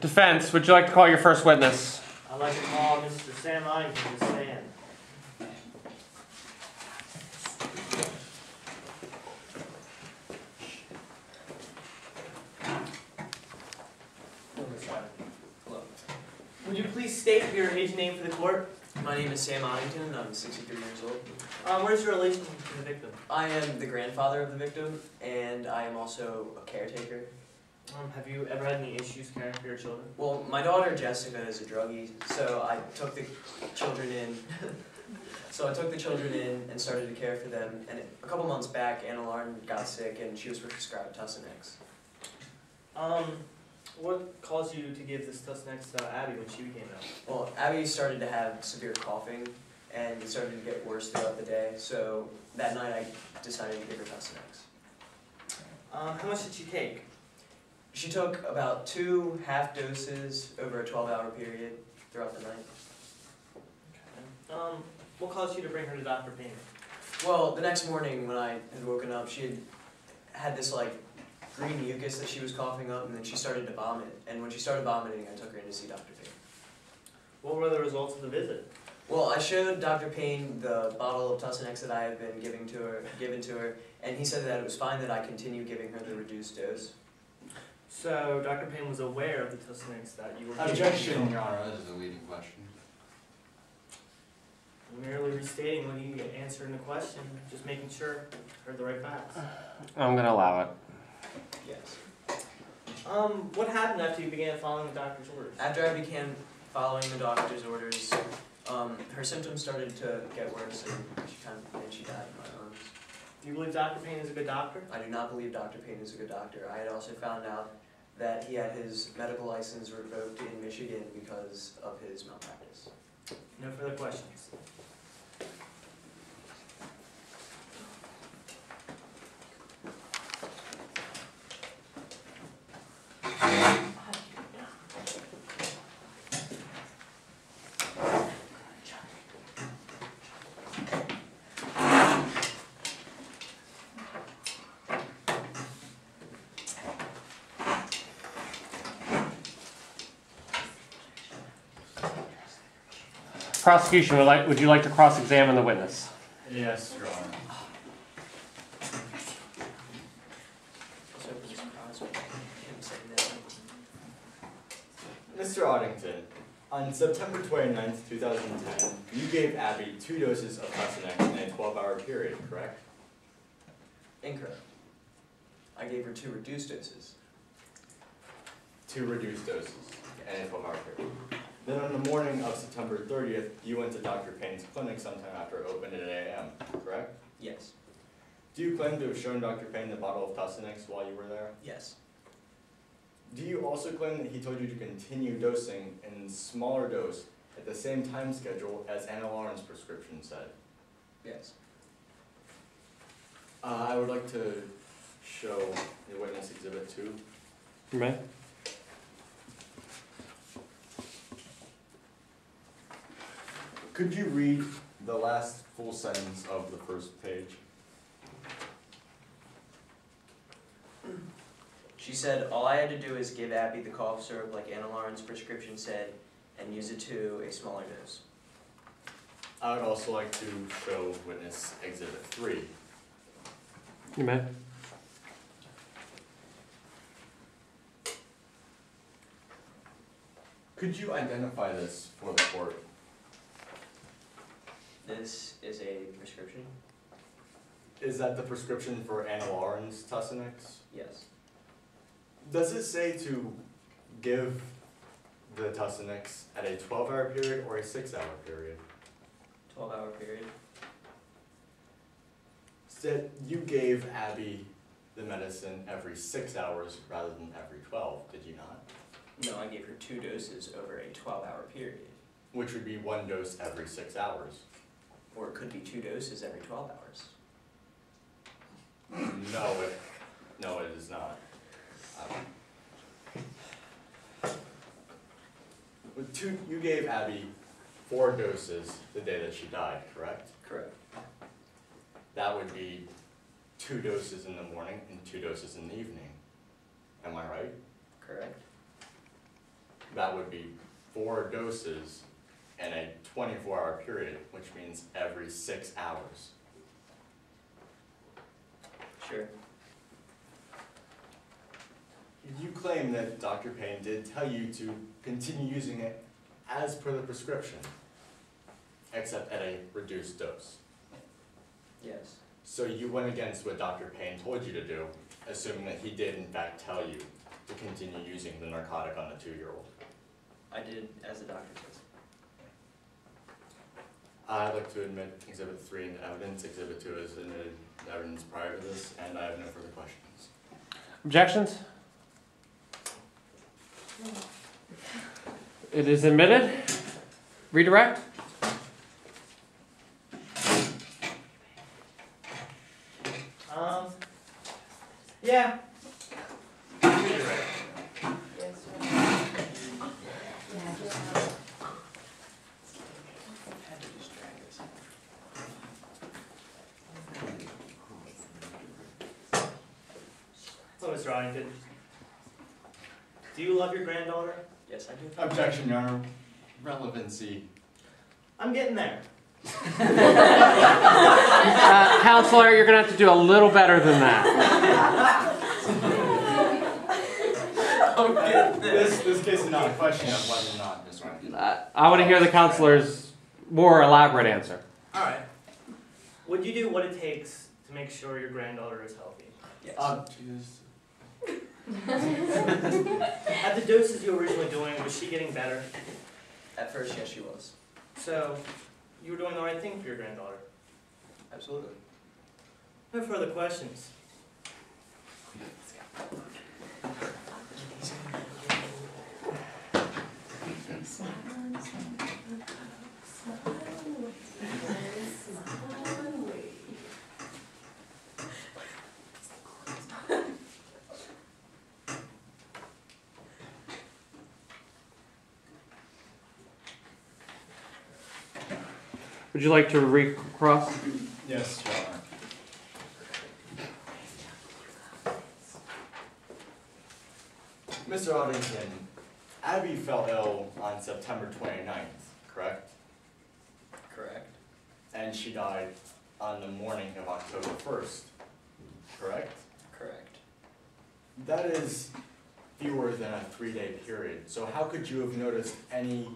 Defense, would you like to call your first witness? I'd like to call Mr. Sam Iington to stand. Would you please state your age and name for the court? My name is Sam Iington, and I'm 63 years old. What is your relation to the victim? I am the grandfather of the victim, and I am also a caretaker. Have you ever had any issues caring for your children? Well, my daughter Jessica is a druggie, so I took the children in. And started to care for them. And a couple months back, Anna Lauren got sick, and she was prescribed Tussinex. What caused you to give this Tussinex to Abby when she became ill? Well, Abby started to have severe coughing, and it started to get worse throughout the day. So that night, I decided to give her Tussinex. How much did she take? She took about 2 half doses over a 12-hour period throughout the night. Okay. What caused you to bring her to Dr. Payne? Well, the next morning when I had woken up, she had this like green mucus that she was coughing up, and then she started to vomit. And when she started vomiting, I took her in to see Dr. Payne. What were the results of the visit? Well, I showed Dr. Payne the bottle of Tussinex that I had been given to her, and he said that it was fine that I continue giving her the reduced dose. So, Dr. Payne was aware of the Tussinex that you were giving? Objection, Your Honor. That is a leading question. I'm merely restating what he answered in the question, just making sure I heard the right facts. I'm going to allow it. Yes. What happened after you began following the doctor's orders? After I began following the doctor's orders, her symptoms started to get worse, and she died in my arms. Do you believe Dr. Payne is a good doctor? I do not believe Dr. Payne is a good doctor. I had also found out that he had his medical license revoked in Michigan because of his malpractice. No further questions. Prosecution, would you like to cross-examine the witness? Yes, Your Honor. Mr. Oddington, on September 29th, 2010, you gave Abby 2 doses of Tussinex in a 12-hour period, correct? Incorrect. I gave her 2 reduced doses. 2 reduced doses in a 12-hour period. Then on the morning of September 30th, you went to Dr. Payne's clinic sometime after it opened at 8 a.m., correct? Yes. Do you claim to have shown Dr. Payne the bottle of Tussinex while you were there? Yes. Do you also claim that he told you to continue dosing in smaller dose at the same time schedule as Anna Lauren's prescription said? Yes. I would like to show the witness exhibit 2. You may. Could you read the last full sentence of the first page? She said, all I had to do is give Abby the cough syrup like Anna Lauren's prescription said and use it to a smaller dose. I would also like to show witness exhibit 3. You may. Could you identify this for the court? This is a prescription? Is that the prescription for Anna Lauren's Tussinex? Yes. Does it say to give the Tussinex at a 12-hour period or a 6-hour period? 12-hour period. Said you gave Abby the medicine every 6 hours rather than every 12, did you not? No, I gave her 2 doses over a 12-hour period. Which would be 1 dose every 6 hours. Or it could be 2 doses every 12 hours. No, it is not. You gave Abby 4 doses the day that she died, correct? Correct. That would be 2 doses in the morning and 2 doses in the evening. Am I right? Correct. that would be 4 doses in a 24-hour period, which means every 6 hours. Sure. You claim that Dr. Payne did tell you to continue using it as per the prescription, except at a reduced dose. Yes. So you went against what Dr. Payne told you to do, assuming that he did in fact tell you to continue using the narcotic on the 2-year-old. I did as the doctor says. I'd like to admit Exhibit 3 into evidence. Exhibit 2 is admitted evidence prior to this, and I have no further questions. Objections? It is admitted. Redirect. Yeah. So, Mr. Arlington, do you love your granddaughter? Yes, I do. Objection, Your Honor. Relevancy. I'm getting there. Counselor, you're going to have to do a little better than that. This case is not a question of whether or not Ms. Ryan. I want to hear the counselor's more elaborate answer. Alright. Would you do what it takes to make sure your granddaughter is healthy? Yes. At the doses you were originally doing, was she getting better? At first, yes, she was. So, you were doing the right thing for your granddaughter. Absolutely. No further questions. Would you like to recross? Yes, Your Honor. Mr. Audington, Abby fell ill on September 29th, correct? Correct. And she died on the morning of October 1st, correct? Correct. That is fewer than a 3-day period. So how could you have noticed any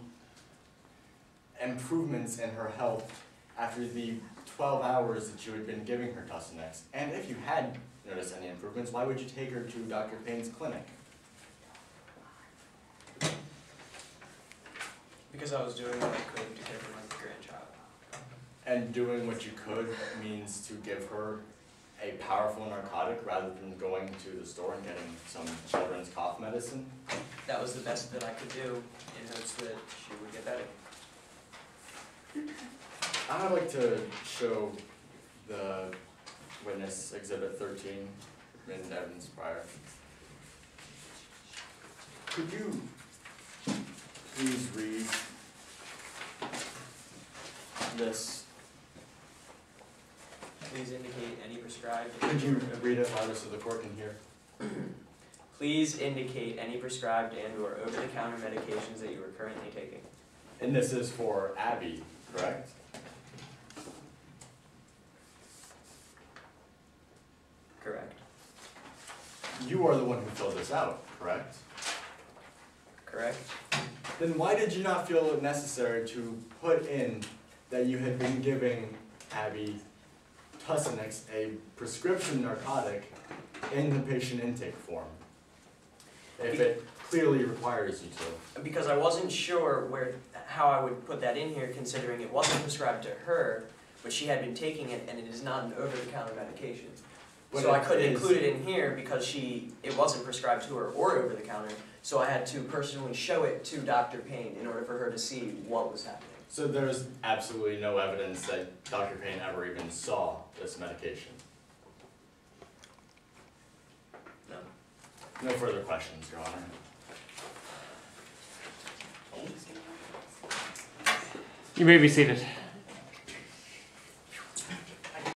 improvements in her health after the 12 hours that you had been giving her Tussinex? And if you had noticed any improvements, why would you take her to Dr. Payne's clinic? Because I was doing what I could to care for my grandchild. And doing what you could means to give her a powerful narcotic rather than going to the store and getting some children's cough medicine? That was the best that I could do in hopes that she would get better. I'd like to show the witness Exhibit 13 in evidence prior. Could you please read this? Please indicate any prescribed. Could you read it louder so the court can hear? Please indicate any prescribed and/or over-the-counter medications that you are currently taking. And this is for Abby, correct? Correct. You are the one who filled this out, correct? Correct. Then why did you not feel it necessary to put in that you had been giving Abby Tussinex, a prescription narcotic, in the patient intake form, if it clearly requires you to? Because I wasn't sure how I would put that in here, considering it wasn't prescribed to her, but she had been taking it, and it is not an over-the-counter medication. But So I it couldn't is- include it in here because it wasn't prescribed to her or over-the-counter, so I had to personally show it to Dr. Payne in order for her to see what was happening. So there's absolutely no evidence that Dr. Payne ever even saw this medication? No. No further questions, Your Honor. You may be seated.